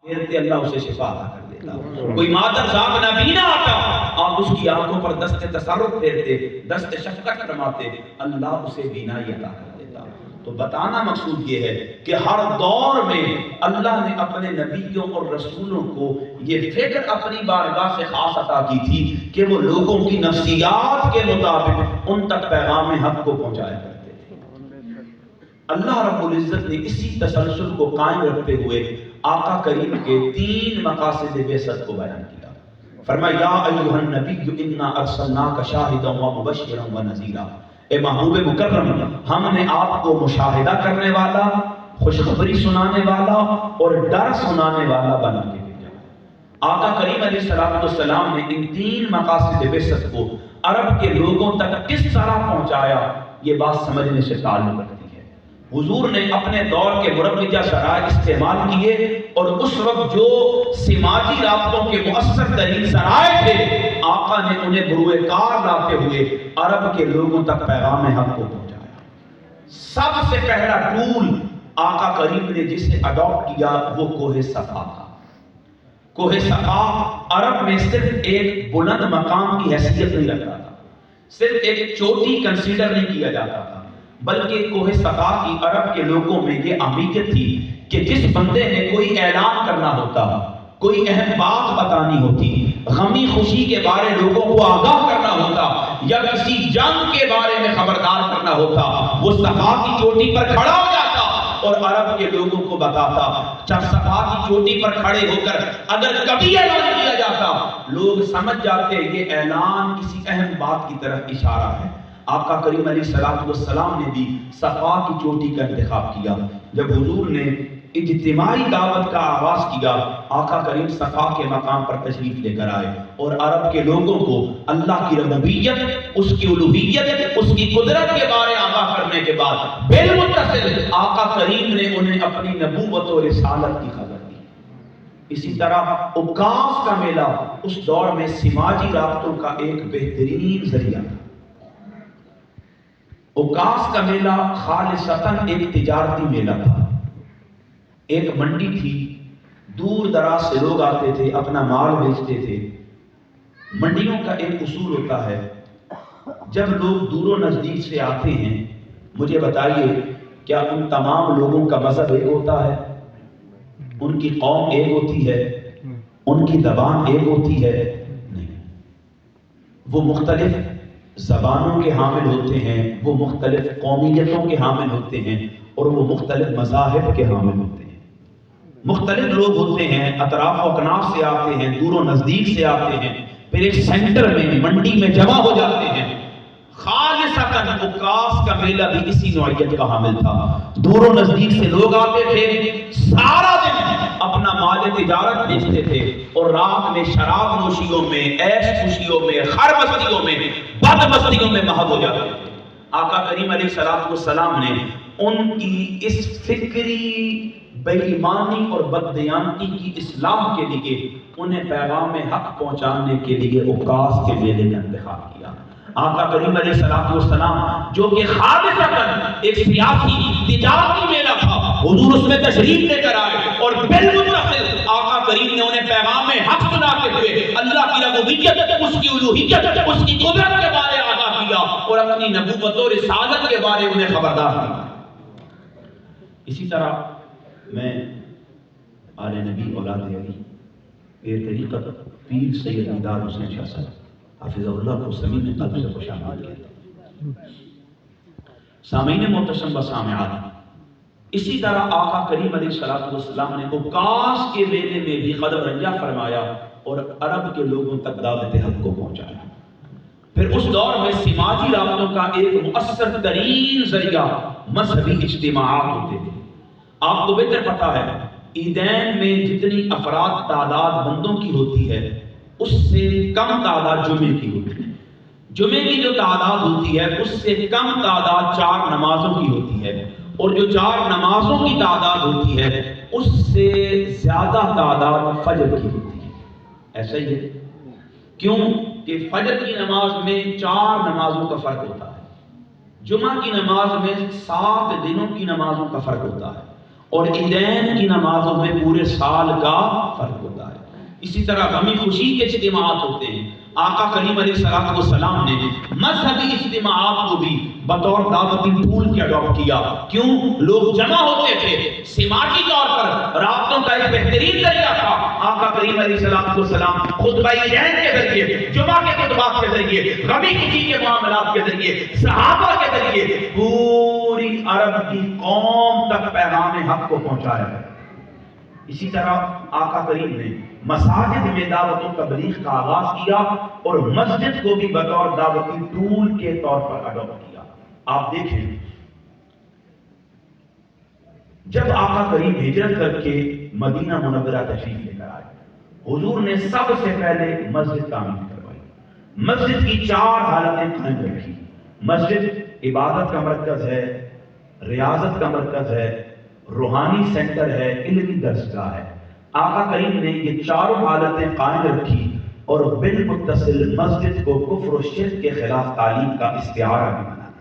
پھرتے اللہ اسے شفا عطا کر دیتا. کوئی مادر ذات نبینا آتا، آپ اس کی آنکھوں پر دست تصرف پھیرتے، دست شفقت فرماتے، اللہ اسے بینائی عطا کر دیتا. تو بتانا مقصود یہ ہے کہ ہر دور میں اللہ نے اپنے نبیوں اور رسولوں کو یہ فکر اپنی بارگاہ سے خاص عطا کی تھی کہ وہ لوگوں کی نفسیات کے مطابق ان تک پیغام حق کو پہنچایا کرتے تھے. اللہ رب العزت نے اسی تسلسل کو قائم رکھتے ہوئے آقا کریم کے 3 مقاصد بعثت کو بیان کیا. فرمایا یا ایھا النبی انا ارسلناک شاہدا ومبشرا ونذیرا، اے محبوب مکرم، ہم نے آپ کو مشاہدہ کرنے والا، خوشخبری سنانے والا اور ڈر سنانے والا بنا کے بھیجا. آقا کریم علیہ السلام نے ان 3 مقاصد بعثت کو عرب کے لوگوں تک کس طرح پہنچایا، یہ بات سمجھنے سے تعلق رکھتی ہے. حضور نے اپنے دور کے مروجہ شرائط استعمال کیے اور اس وقت جو سماجی رابطوں کے مؤثر ترین ذرائع تھے، آقا نے انہیں بروئے کار لاتے ہوئے عرب کے لوگوں تک پیغام حق کو پہنچایا. سب سے پہلا ٹول آقا کریم نے جسے اڈاپٹ کیا وہ کوہ صفا تھا. کوہ صفا عرب میں صرف ایک بلند مقام کی حیثیت نہیں رکھتا تھا، صرف ایک چوٹی کنسیڈر نہیں کیا جاتا تھا، بلکہ کوہ صفا کی عرب کے لوگوں میں یہ اہمیت تھی کہ جس بندے نے کوئی اعلان کرنا ہوتا، کوئی اہم بات بتانی ہوتی، غمی خوشی کے بارے لوگوں کو آگاہ کرنا ہوتا یا کسی جنگ کے بارے میں خبردار کرنا ہوتا، وہ صفا کی چوٹی پر کھڑا ہو جاتا اور عرب کے لوگوں کو بتاتا. صفا کی چوٹی پر کھڑے ہو کر اگر کبھی اعلان کیا جاتا، لوگ سمجھ جاتے یہ اعلان کسی اہم بات کی طرف اشارہ ہے. آقا کریم علیہ السلام نے بھی صفا کی چوٹی کا انتخاب کیا. جب حضور نے اجتماعی دعوت کا آغاز کیا، آقا کریم صفا کے مقام پر تشریف لے کر آئے اور عرب کے لوگوں کو اللہ کی ربوبیت، اس کی الوہیت، اس کی قدرت کے بارے آگاہ کرنے کے بعد بالمتصل آقا کریم نے انہیں اپنی نبوت و رسالت کی خبر دی. اسی طرح اوقاف کا میلہ اس دور میں سماجی رابطوں کا ایک بہترین ذریعہ تھا. اوقاف کا میلہ خالصتاً ایک تجارتی میلہ تھا. ایک منڈی تھی، دور دراز سے لوگ آتے تھے، اپنا مال بیچتے تھے. منڈیوں کا ایک اصول ہوتا ہے، جب لوگ دور و نزدیک سے آتے ہیں، مجھے بتائیے کیا ان تمام لوگوں کا مذہب ایک ہوتا ہے؟ ان کی قوم ایک ہوتی ہے؟ ان کی زبان ایک ہوتی ہے؟ نہیں. وہ مختلف زبانوں کے حامل ہوتے ہیں، وہ مختلف قومیتوں کے حامل ہوتے ہیں اور وہ مختلف مذاہب کے حامل ہوتے ہیں. مختلف لوگ ہوتے ہیں، اطراف و اکناف سے آتے ہیں، دور و نزدیک سے آتے ہیں، پھر ایک سینٹر میں منڈی میں جمع ہو جاتے ہیں. خالصتاً اوقاف کا میلہ بھی اسی نوعیت کا حامل تھا. دور و نزدیک سے لوگ آتے تھے، سارا دن اپنا مال تجارت بیچتے تھے اور رات میں شراب نوشیوں میں، عیش خوشیوں میں، خر بستیوں میں، بد بستیوں میں محو ہو جاتے تھے. آقا کریم علیہ السلام نے ان کی اس فکری بے ایمانی اور بددیانتی کی اصلاح کے لیے انہیں پیغام حق پہنچانے کے لیے اوقاف کے میلے کا انتخاب کیا. آقا کریم علیہ السلام جو کہ خالصتاً ایک سیاسی تجارتی میلہ تھا، حضور اس میں تشریف لے کر آئے اور بالمتصل آقا کریم نے انہیں پیغام حق سناتے ہوئے اللہ کی ربوبیت، اس کی الوہیت، اس کی قدرت کے بارے آگاہ کیا اور اپنی نبوت و رسالت کے بارے انہیں خبردار کیا. اسی طرح میں آل نبی اولاد علی یہ طریقت پیر سید دیدار حسین شاہ صاحب حافظ اللہ کو سمیم قلب سے خوش آمدید کہتا ہوں. سامعین محتشم و سامعات، اسی طرح آقا کریم علیہ السلام نے اوقاف کے میلے میں بھی قدم رنجہ فرمایا اور عرب کے لوگوں تک دعوت حق کو پہنچایا. پھر اس دور میں سماجی رابطوں کا ایک مؤثر ترین ذریعہ مذہبی اجتماعات ہوتے تھے. آپ کو بہتر پتہ ہے عیدین میں جتنی افراد تعداد بندوں کی ہوتی ہے اس سے کم تعداد جمعے کی ہوتی ہے. جمعے کی جو تعداد ہوتی ہے اس سے کم تعداد 4 نمازوں کی ہوتی ہے اور جو 4 نمازوں کی تعداد ہوتی ہے اس سے زیادہ تعداد فجر کی ہوتی ہے. ایسا ہی ہے، کیوں کہ فجر کی نماز میں 4 نمازوں کا فرق ہوتا ہے، جمعہ کی نماز میں 7 دنوں کی نمازوں کا فرق ہوتا ہے اور عیدین کی نمازوں میں پورے سال کا فرق ہوتا ہے۔ اسی طرح غمی خوشی کے اجتماعات ہوتے ہیں۔ آقا کریم علیہ الصلوۃ والسلام نے مذہبی اجتماعات کو بھی بطور دعوتی ٹول کے اڈاپٹ کیا۔ کیوں؟ لوگ جمع ہوتے تھے، سماجی طور پر رابطوں کا ایک بہترین ذریعہ تھا۔ آقا کریم علیہ الصلوۃ والسلام خطبہ عیدین کے ذریعے، جمعہ کے خطبات کے ذریعے، غمی خوشی کے معاملات کے ذریعے، صحابہ کے ذریعے پوری عرب کی قوم تک پیغام حق کو پہنچایا ہے۔ اسی طرح آقا کریم نے مساجد میں دعوت و تبلیغ کا آغاز کیا اور مسجد کو بھی بطور دعوتی ٹول کے طور پر اڈاپٹ کیا۔ آپ دیکھیں، جب آقا کریم ہجرت کر کے مدینہ منورہ تشریف لے کر آئے، حضور نے سب سے پہلے مسجد تعمیر کروائی۔ مسجد کی 4 حالتیں قائم رکھی۔ مسجد عبادت کا مرکز ہے، ریاضت کا مرکز ہے، روحانی سینٹر ہے، علمی درسگاہ ہے۔ آقا کریم نے یہ 4 حالتیں قائم رکھی اور بالمتصل مسجد کو کفر و شرک کے خلاف تعلیم کا استعارہ بھی بنایا۔